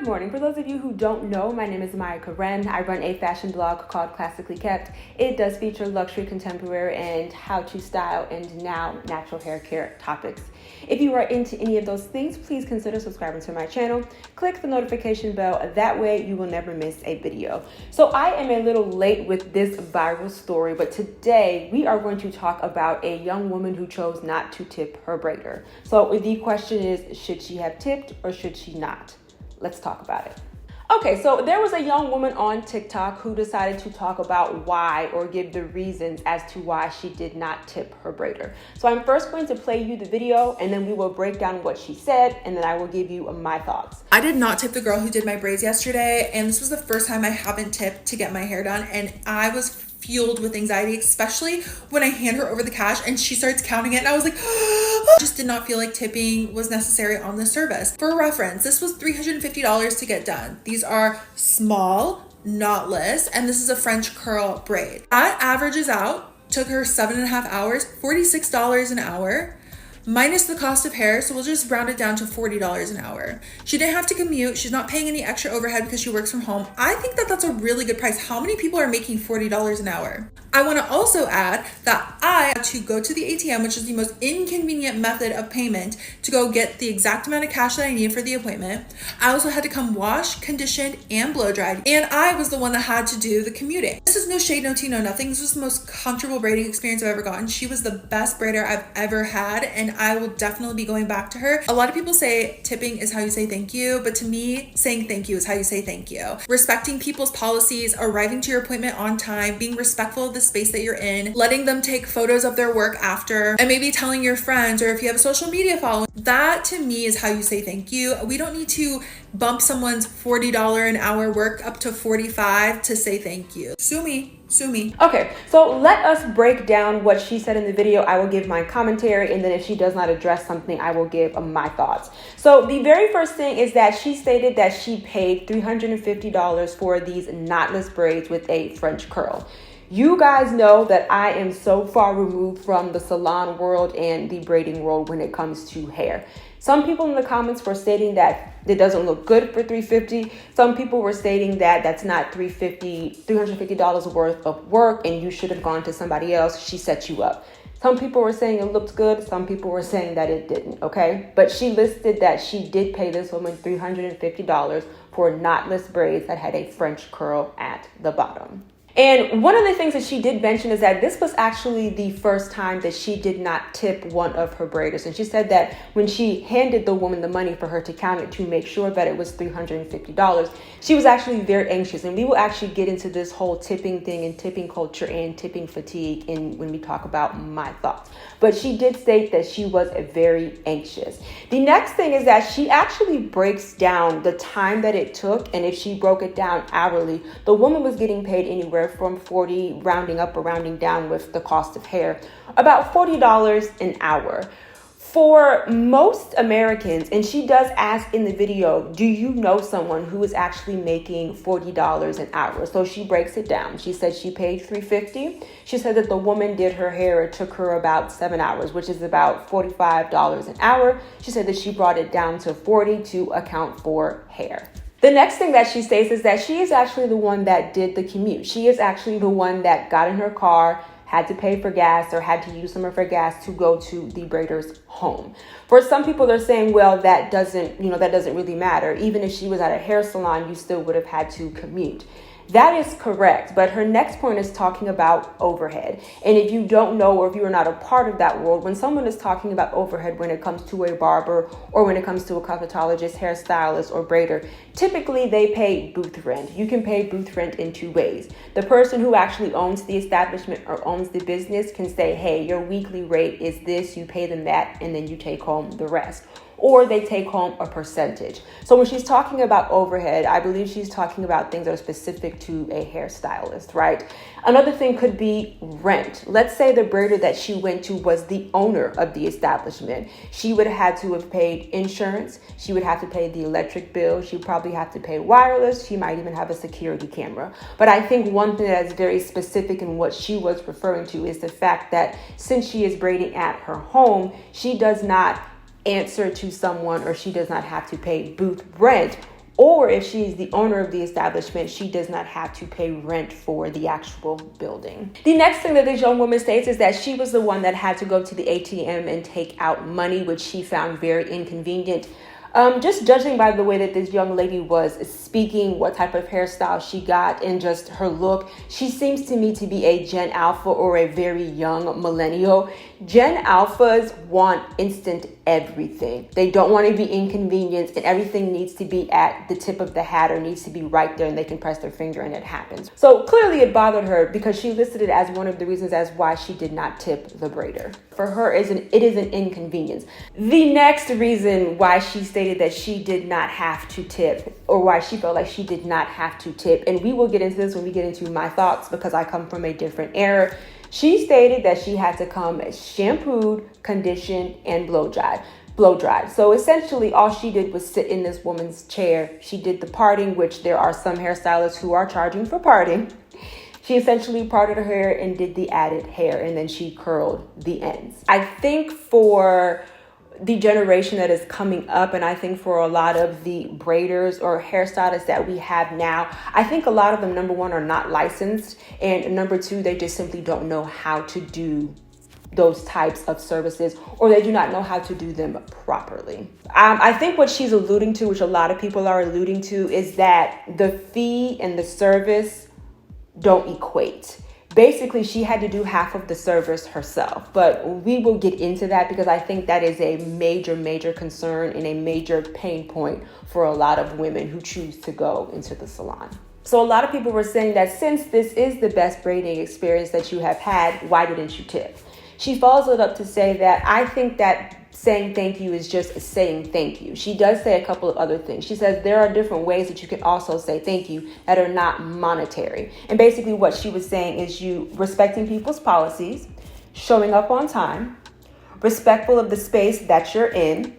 Good morning. For those of you who don't know, my name is Maya Karen. I run a fashion blog called Classically. It does feature luxury, contemporary, and how to style and now natural hair care topics. If you are into any of those things, please consider subscribing to my channel. Click the notification bell. That way you will never miss a video. So I am a little late with this viral story, but today we are going to talk about a young woman who chose not to tip her braider. So the question is, should she have tipped or should she not? Let's talk about it. Okay, so there was a young woman on TikTok who decided to talk about why or give the reasons as to why she did not tip her braider. So I'm first going to play you the video and then we will break down what she said and then I will give you my thoughts. I did not tip the girl who did my braids yesterday, and this was the first time I haven't tipped to get my hair done, and I was fueled with anxiety, especially when I hand her over the cash and she starts counting it and I was like, I just did not feel like tipping was necessary on this service. For reference, this was $350 to get done. These are small, knotless, and this is a French curl braid. That averages out, took her 7.5 hours, $46 an hour. Minus the cost of hair, so we'll just round it down to $40 an hour. She didn't have to commute. She's not paying any extra overhead because she works from home. I think that that's a really good price. How many people are making $40 an hour? I want to also add that I had to go to the ATM, which is the most inconvenient method of payment, to go get the exact amount of cash that I need for the appointment. I also had to come washed, conditioned, and blow dried, and I was the one that had to do the commuting. This is no shade, no tea, no nothing. This was the most comfortable braiding experience I've ever gotten. She was the best braider I've ever had, and I will definitely be going back to her. A lot of people say tipping is how you say thank you, but to me, saying thank you is how you say thank you. Respecting people's policies, arriving to your appointment on time, being respectful of the space that you're in, letting them take photos of their work after, and maybe telling your friends, or if you have a social media following, that to me is how you say thank you. We don't need to bump someone's $40 an hour work up to $45 to say thank you. Sue me. Okay, so let us break down what she said in the video. I will give my commentary, and then if she does not address something, I will give my thoughts. So the very first thing is that she stated that she paid $350 for these knotless braids with a French curl. You guys know that I am so far removed from the salon world and the braiding world when it comes to hair. Some people in the comments were stating that it doesn't look good for $350. Some people were stating that that's not $350 worth of work and you should have gone to somebody else. She set you up. Some people were saying it looked good. Some people were saying that it didn't, okay? But she listed that she did pay this woman $350 for knotless braids that had a French curl at the bottom. And one of the things that she did mention is that this was actually the first time that she did not tip one of her braiders. And she said that when she handed the woman the money for her to count it to make sure that it was $350, she was actually very anxious. And we will actually get into this whole tipping thing and tipping culture and tipping fatigue when we talk about my thoughts. But she did state that she was very anxious. The next thing is that she actually breaks down the time that it took. And if she broke it down hourly, the woman was getting paid anywhere from 40, rounding up or rounding down with the cost of hair, about $40 an hour. For most Americans, and she does ask in the video, do you know someone who is actually making $40 an hour? So she breaks it down. She said she paid $350. She said that the woman did her hair. It took her about 7 hours, which is about $45 an hour. She said that she brought it down to $40 to account for hair. The next thing that she states is that she is actually the one that did the commute. She is actually the one that got in her car, had to pay for gas or had to use some of her gas to go to the braider's home. For some people, they're saying, well, that doesn't really matter. Even if she was at a hair salon, you still would have had to commute. That is correct, but her next point is talking about overhead. And if you don't know, or if you are not a part of that world, when someone is talking about overhead when it comes to a barber or when it comes to a cosmetologist, hairstylist, or braider, typically they pay booth rent. You can pay booth rent in two ways. The person who actually owns the establishment or owns the business can say, hey, your weekly rate is this, you pay them that, and then you take home the rest. Or they take home a percentage. So when she's talking about overhead, I believe she's talking about things that are specific to a hairstylist, right? Another thing could be rent. Let's say the braider that she went to was the owner of the establishment. She would have had to have paid insurance. She would have to pay the electric bill. She'd probably have to pay wireless. She might even have a security camera. But I think one thing that's very specific in what she was referring to is the fact that since she is braiding at her home, she does not answer to someone, or she does not have to pay booth rent or if she's the owner of the establishment, she does not have to pay rent for the actual building. The next thing that this young woman states is that she was the one that had to go to the ATM and take out money, which she found very inconvenient. Just judging by the way that this young lady was speaking, what type of hairstyle she got, and just her look, she seems to me to be a Gen Alpha or a very young millennial. Gen Alphas want instant everything. They don't want to be inconvenienced, and everything needs to be at the tip of the hat or needs to be right there, and they can press their finger and it happens. So clearly it bothered her because she listed it as one of the reasons as why she did not tip the braider. For her, it is an inconvenience. The next reason why she stated that she did not have to tip, or why she felt like she did not have to tip, and we will get into this when we get into my thoughts because I come from a different era. She stated that she had to come shampooed, conditioned, and blow dried. So essentially all she did was sit in this woman's chair. She did the parting, which there are some hairstylists who are charging for parting. She essentially parted her hair and did the added hair, and then she curled the ends. I think for the generation that is coming up, and I think for a lot of the braiders or hairstylists that we have now, I think a lot of them, number one, are not licensed, and number two, they just simply don't know how to do those types of services, or they do not know how to do them properly. I think what she's alluding to, which a lot of people are alluding to, is that the fee and the service don't equate. Basically, she had to do half of the service herself, but we will get into that because I think that is a major concern and a major pain point for a lot of women who choose to go into the salon. So a lot of people were saying that since this is the best braiding experience that you have had, why didn't you tip? She follows it up to say that I think that saying thank you is just saying thank you. She does say a couple of other things. She says there are different ways that you can also say thank you that are not monetary. And basically what she was saying is you respecting people's policies, showing up on time, respectful of the space that you're in,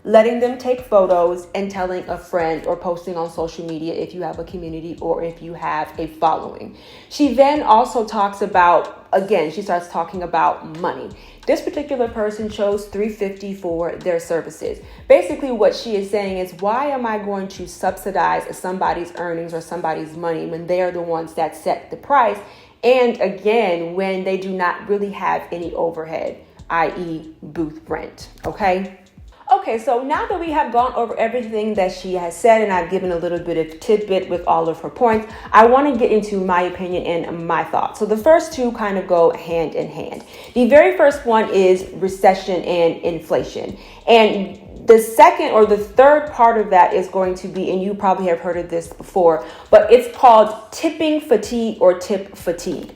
letting them take photos, and telling a friend or posting on social media if you have a community or if you have a following. She then also talks about, again, she starts talking about money. This particular person chose $350 for their services. Basically what she is saying is, why am I going to subsidize somebody's earnings or somebody's money when they are the ones that set the price? And again, when they do not really have any overhead, i.e. booth rent, okay? Okay, so now that we have gone over everything that she has said and I've given a little bit of tidbit with all of her points, I want to get into my opinion and my thoughts. So the first two kind of go hand in hand. The very first one is recession and inflation. And the second or the third part of that is going to be, and you probably have heard of this before, but it's called tipping fatigue or tip fatigue.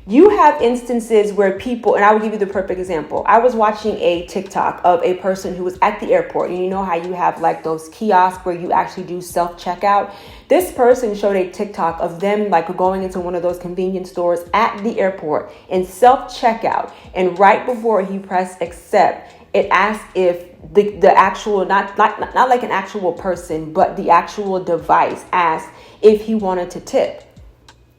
You have instances where people, and I will give you the perfect example. I was watching a TikTok of a person who was at the airport. And you know how you have like those kiosks where you actually do self-checkout? This person showed a TikTok of them like going into one of those convenience stores at the airport and self-checkout. And right before he pressed accept, it asked if the actual, not like an actual person, but the actual device asked if he wanted to tip.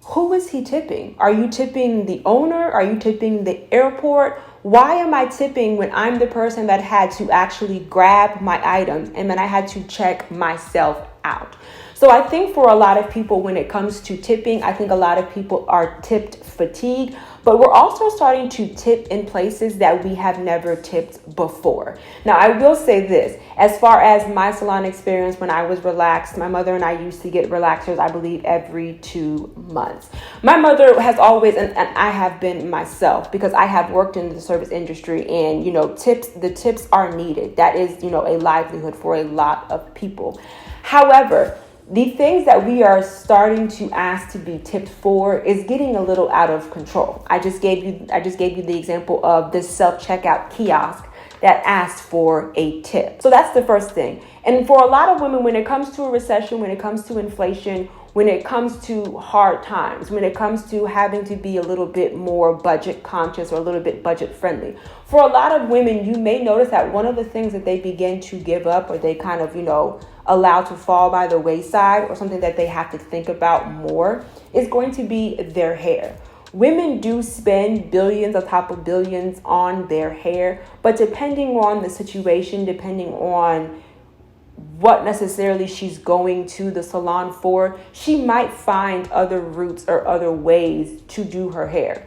Who is he tipping? Are you tipping the owner? Are you tipping the airport? Why am I tipping when I'm the person that had to actually grab my items and then I had to check myself out? So I think for a lot of people, when it comes to tipping, I think a lot of people are tipped fatigued, but we're also starting to tip in places that we have never tipped before. Now, I will say this, as far as my salon experience, when I was relaxed, my mother and I used to get relaxers, I believe, every 2 months. My mother has always, and I have been myself, because I have worked in the service industry and, the tips are needed. That is, a livelihood for a lot of people. However, the things that we are starting to ask to be tipped for is getting a little out of control. I just gave you the example of this self-checkout kiosk that asked for a tip. So that's the first thing. And for a lot of women, when it comes to a recession, when it comes to inflation, when it comes to hard times, when it comes to having to be a little bit more budget conscious or a little bit budget friendly, for a lot of women, you may notice that one of the things that they begin to give up or they kind of, allow to fall by the wayside, or something that they have to think about more, is going to be their hair. Women do spend billions on top of billions on their hair, but depending on the situation, depending on what necessarily she's going to the salon for, she might find other routes or other ways to do her hair.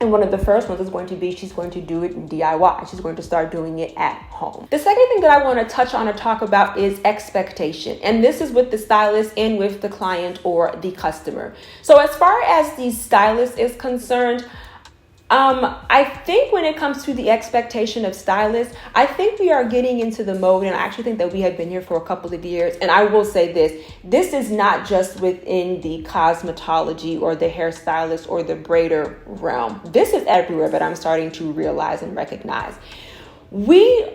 And one of the first ones is going to be she's going to do it in DIY. She's going to start doing it at home. The second thing that I want to touch on or talk about is expectation. And this is with the stylist and with the client or the customer. So as far as the stylist is concerned, I think when it comes to the expectation of stylists, I think we are getting into the mode, and I actually think that we have been here for a couple of years. And I will say this is not just within the cosmetology or the hairstylist or the braider realm. This is everywhere, but I'm starting to realize and recognize. We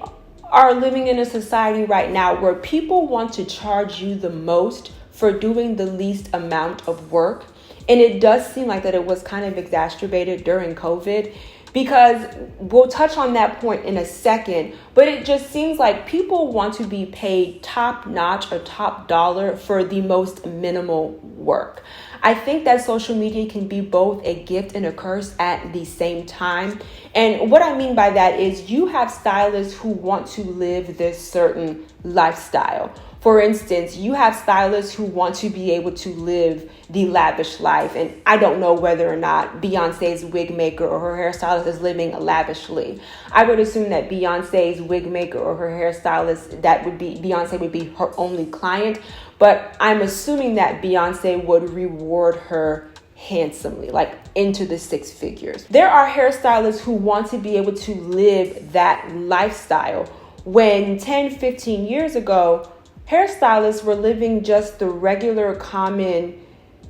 are living in a society right now where people want to charge you the most for doing the least amount of work. And it does seem like that it was kind of exacerbated during COVID, because we'll touch on that point in a second, but it just seems like people want to be paid top notch or top dollar for the most minimal work. I think that social media can be both a gift and a curse at the same time. And what I mean by that is you have stylists who want to live this certain lifestyle. For instance, you have stylists who want to be able to live the lavish life. And I don't know whether or not Beyonce's wig maker or her hairstylist is living lavishly. I would assume that Beyonce's wig maker or her hairstylist, Beyonce would be her only client. But I'm assuming that Beyonce would reward her handsomely, like into the six figures. There are hairstylists who want to be able to live that lifestyle when 10, 15 years ago, hairstylists were living just the regular, common,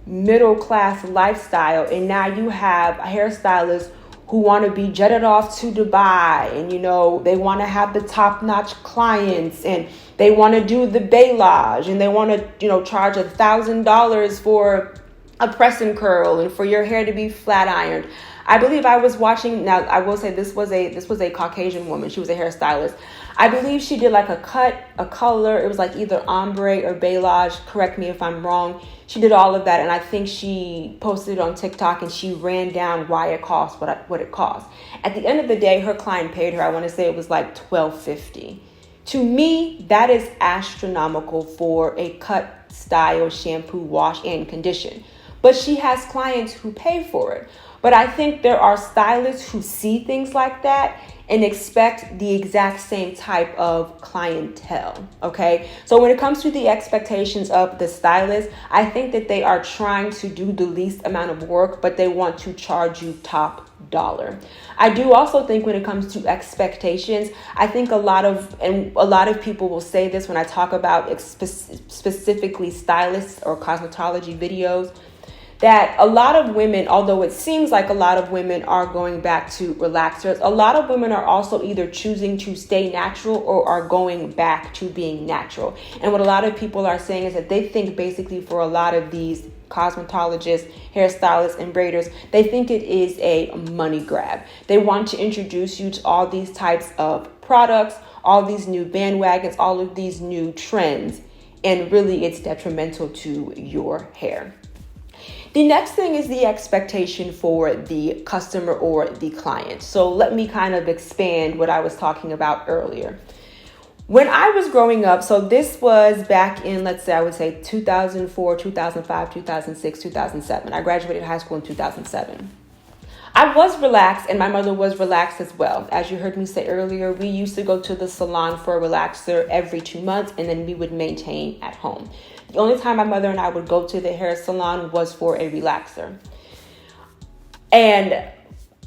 middle-class lifestyle. And now you have hairstylists who want to be jetted off to Dubai. And, they want to have the top-notch clients. And they want to do the balayage. And they want to, charge $1,000 for a press and curl and for your hair to be flat ironed. I believe I was watching, now I will say this was a Caucasian woman. She was a hairstylist. I believe she did like a cut, a color. It was like either ombre or balayage. Correct me if I'm wrong. She did all of that. And I think she posted it on TikTok and she ran down why it cost what it cost. At the end of the day, her client paid her, I want to say it was like $12.50. To me, that is astronomical for a cut, style, shampoo, wash, and condition. But she has clients who pay for it. But I think there are stylists who see things like that and expect the exact same type of clientele, okay? So when it comes to the expectations of the stylist, I think that they are trying to do the least amount of work, but they want to charge you top dollar. I do also think when it comes to expectations, I think a lot of people will say this when I talk about specifically stylists or cosmetology videos, that a lot of women, although it seems like a lot of women are going back to relaxers, a lot of women are also either choosing to stay natural or are going back to being natural. And what a lot of people are saying is that they think basically for a lot of these cosmetologists, hairstylists, and braiders, they think it is a money grab. They want to introduce you to all these types of products, all these new bandwagons, all of these new trends, and really it's detrimental to your hair. The next thing is the expectation for the customer or the client. So let me kind of expand what I was talking about earlier. When I was growing up, so this was back in, let's say, I would say 2004, 2005, 2006, 2007. I graduated high school in 2007. I was relaxed and my mother was relaxed as well. As you heard me say earlier, we used to go to the salon for a relaxer every 2 months and then we would maintain at home. The only time my mother and I would go to the hair salon was for a relaxer. And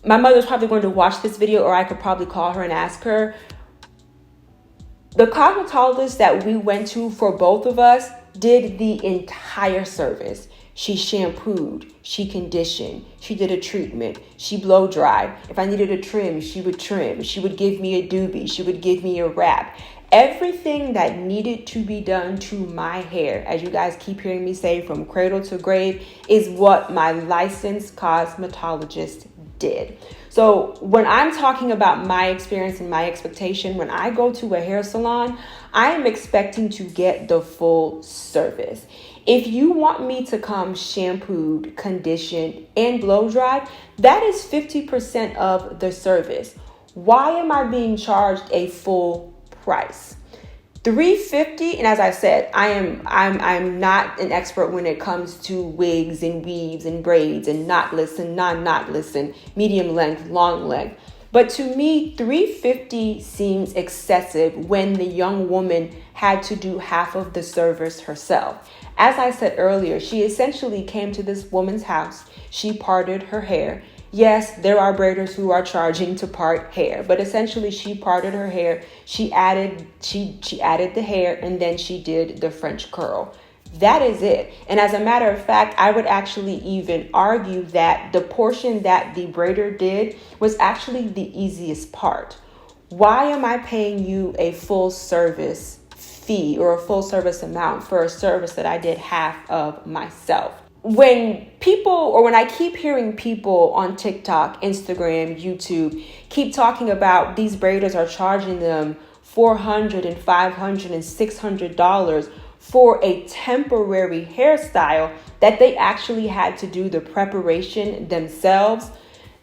my mother's probably going to watch this video, or I could probably call her and ask her. The cosmetologist that we went to for both of us did the entire service. She shampooed, she conditioned, she did a treatment, she blow dried. If I needed a trim, she would trim. She would give me a doobie, she would give me a wrap. Everything that needed to be done to my hair, as you guys keep hearing me say, from cradle to grave, is what my licensed cosmetologist did. So when I'm talking about my experience and my expectation, when I go to a hair salon, I am expecting to get the full service. If you want me to come shampooed, conditioned, and blow dried, that is 50% of the service. Why am I being charged a full price? $350, and as I said, I'm not an expert when it comes to wigs and weaves and braids and knotless and non-knotless and medium length, long length. But to me, $350 seems excessive when the young woman had to do half of the service herself. As I said earlier, she essentially came to this woman's house. She parted her hair. Yes, there are braiders who are charging to part hair, but essentially she parted her hair. She added the hair, and then she did the French curl. That is it. And as a matter of fact, I would actually even argue that the portion that the braider did was actually the easiest part. Why am I paying you a full service fee or a full service amount for a service that I did half of myself? When I keep hearing people on TikTok, Instagram, YouTube keep talking about these braiders are charging them $400 and $500 and $600 for a temporary hairstyle that they actually had to do the preparation themselves,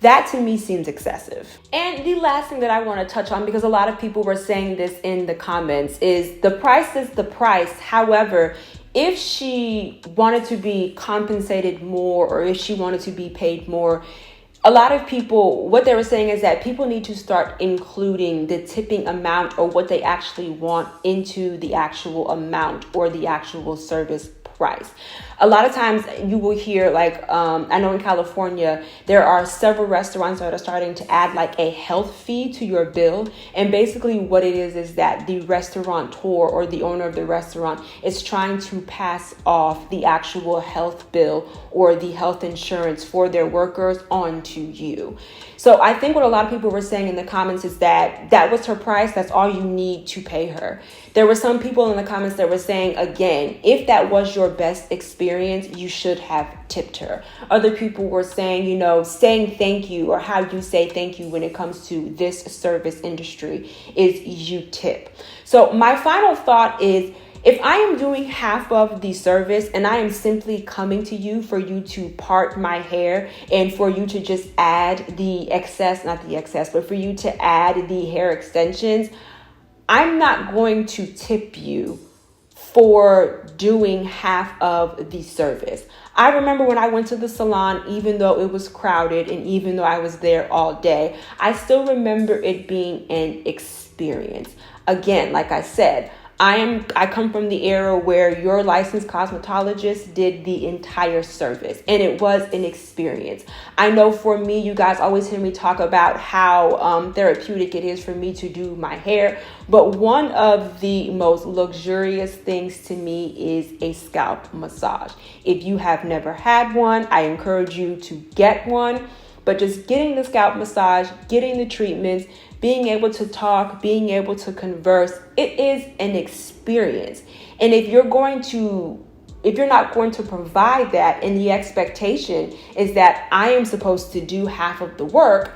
that to me seems excessive. And the last thing that I want to touch on, because a lot of people were saying this in the comments, is the price is the price. However, if she wanted to be compensated more or if she wanted to be paid more, a lot of people, what they were saying is that people need to start including the tipping amount or what they actually want into the actual amount or the actual service price. A lot of times you will hear I know in California, there are several restaurants that are starting to add like a health fee to your bill. And basically what it is that the restaurateur or the owner of the restaurant is trying to pass off the actual health bill or the health insurance for their workers onto you. So I think what a lot of people were saying in the comments is that that was her price. That's all you need to pay her. There were some people in the comments that were saying, again, if that was your best experience, you should have tipped her. Other people were saying, saying thank you or how you say thank you when it comes to this service industry is you tip. So my final thought is, if I am doing half of the service and I am simply coming to you for you to part my hair and for you to just add the excess, but for you to add the hair extensions, I'm not going to tip you for doing half of the service. I remember when I went to the salon, even though it was crowded and even though I was there all day, I still remember it being an experience. Again, like I said, I come from the era where your licensed cosmetologist did the entire service, and it was an experience. I know for me, you guys always hear me talk about how therapeutic it is for me to do my hair, but one of the most luxurious things to me is a scalp massage. If you have never had one, I encourage you to get one. But just getting the scalp massage, getting the treatments, being able to talk, being able to converse, it is an experience. And if you're not going to provide that, and the expectation is that I am supposed to do half of the work,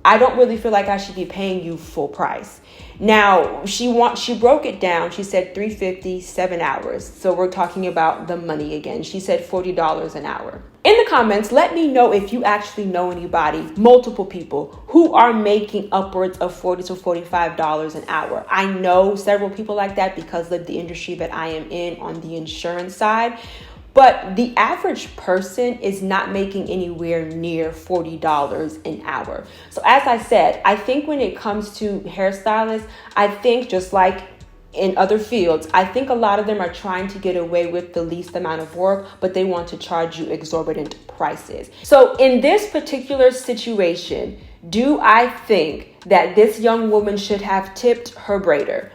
I don't really feel like I should be paying you full price. Now, she broke it down. She said $350, 7 hours. So we're talking about the money again. She said $40 an hour. In the comments, let me know if you actually know anybody, multiple people, who are making upwards of $40 to $45 an hour. I know several people like that because of the industry that I am in on the insurance side. But the average person is not making anywhere near $40 an hour. So as I said, I think when it comes to hairstylists, I think just like in other fields, I think a lot of them are trying to get away with the least amount of work, but they want to charge you exorbitant prices. So in this particular situation, do I think that this young woman should have tipped her braider?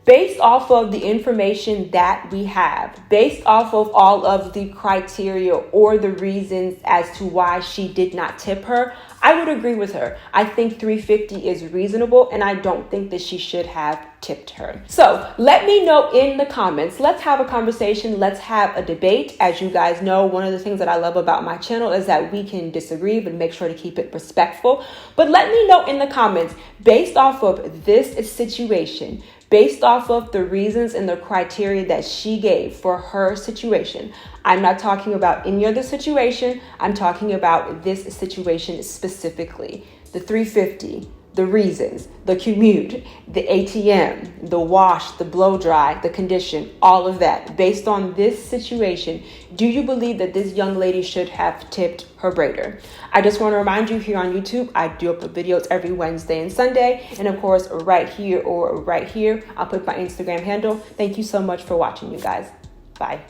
Based off of the information that we have, based off of all of the criteria or the reasons as to why she did not tip her, I would agree with her. I think $350 is reasonable, and I don't think that she should have tipped her. So let me know in the comments. Let's have a conversation. Let's have a debate. As you guys know, one of the things that I love about my channel is that we can disagree, but make sure to keep it respectful. But let me know in the comments, based off of this situation, based off of the reasons and the criteria that she gave for her situation. I'm not talking about any other situation. I'm talking about this situation specifically. The $350, the reasons, the commute, the ATM, the wash, the blow dry, the condition, all of that. Based on this situation, do you believe that this young lady should have tipped her braider? I just want to remind you, here on YouTube, I do upload videos every Wednesday and Sunday. And of course, right here or right here, I'll put my Instagram handle. Thank you so much for watching, you guys. Bye.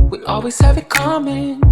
We always have it coming.